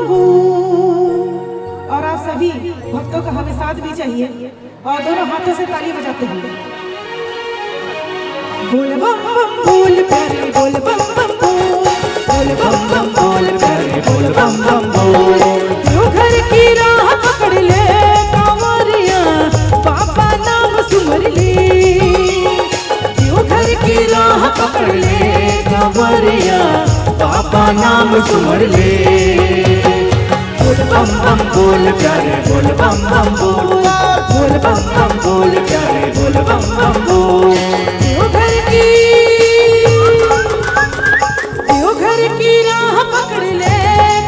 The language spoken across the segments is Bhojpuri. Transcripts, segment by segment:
बूम। और आप सभी भक्तों का हमें साथ भी चाहिए और दोनों हाथों से ताली बजाते हैं। बोल बम बम बोल प्यारे बोल बम बम बोल, बोल बम बम बोल प्यारे बोल बम बम बोल। जो घर की राह पकड़ ले कांवरिया बाबा नाम सुमर ले, जो घर की राह पकड़ ले कांवरिया बाबा नाम सुमर ले। बोल बम बम बोल प्यारे बोल बम बम बोल, बोल बम बम बोल प्यारे बोल बम बम बोल। घर की राह पकड़ ले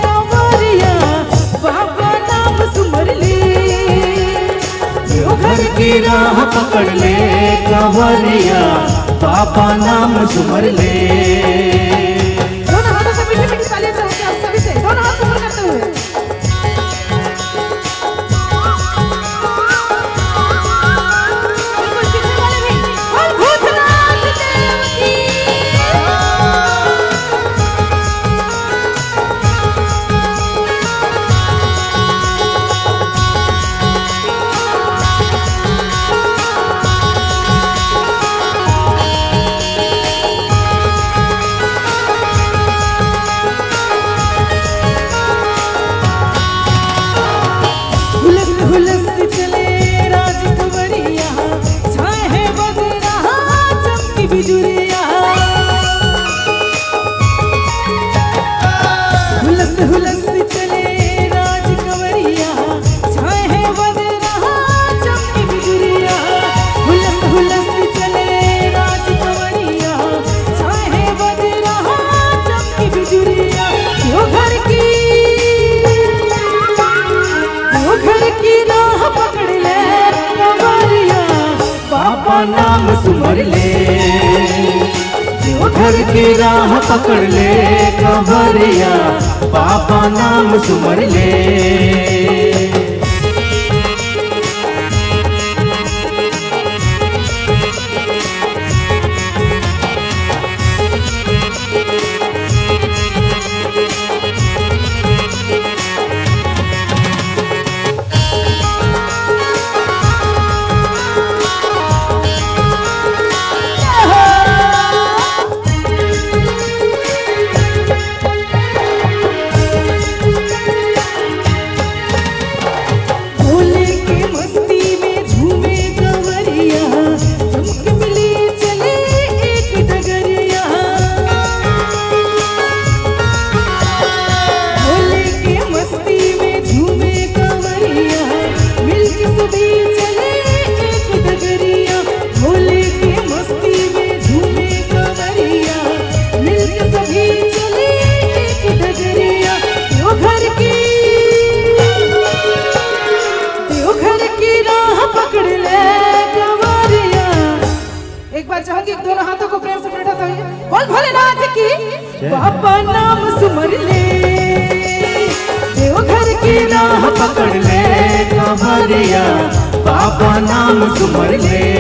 कांवरिया बाबा नाम सुमर ले, घर की राह पकड़ ले कांवरिया बाबा नाम सुमर ले। दोनों हाथों से मीठी मीठी तालियां चाहते हैं आप सभी से, दोनों हाथ ऊपर करते हुए। हुलस चले राजकुंवरिया छाए है बदरा चमकी बिजुरिया। हुलस हुलस चले राजकुंवरिया छाए है बदरा चमकी बिजुरिया। हुलस हुलस चले राजकुंवरिया छाए है बदरा चमकी बिजुरिया। जो घर की राह पकड़ ले कांवरिया बाबा नाम सुमर ले, घर की राह पकड़ ले कांवरिया बाबा नाम सुमर ले। एक बार चाहूंगी दोनों हाथों को प्रेम से उठाते हुए बोल भोलेनाथ की बाबा नाम सुमर ले। घर की राह पकड़ ले कांवरिया बाबा नाम सुमर ले।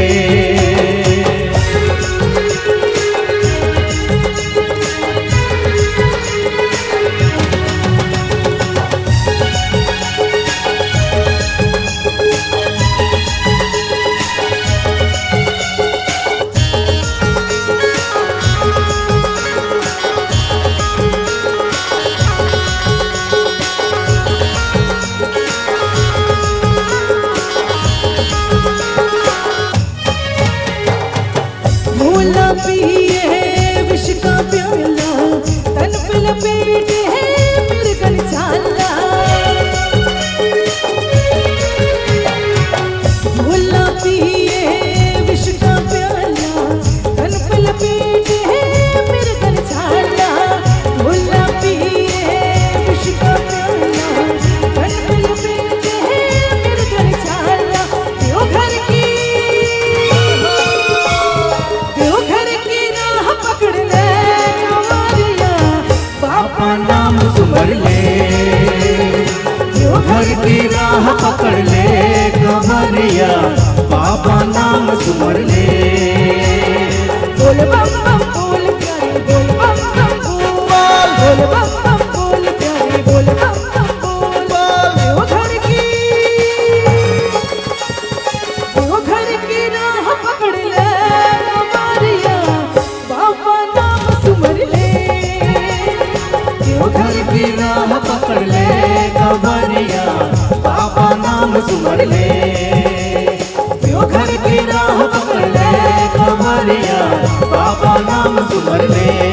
पिए विष का प्याला तन पे लपेटे है मिर्गन छाला। भोला पिए विष का प्याला तन पे लपेटे है मिर्गन छाला। भोला पिए विष का प्याला तन पे लपेटे है मिर्गन छाला। जो घर की पकड़ ले कांवरिया बाबा नाम सुमर ले, घर की राह पकड़ ले कांवरिया बाबा नाम सुमर ले। बोल बम बम बोल प्यारे बोल बम बम बोल, बोल बम बम बोल प्यारे बोल बम बम कमरिया बाबा नाम सुमर ले। देवघर की राह पकड़ ले कमरिया बाबा नाम सुमर ले।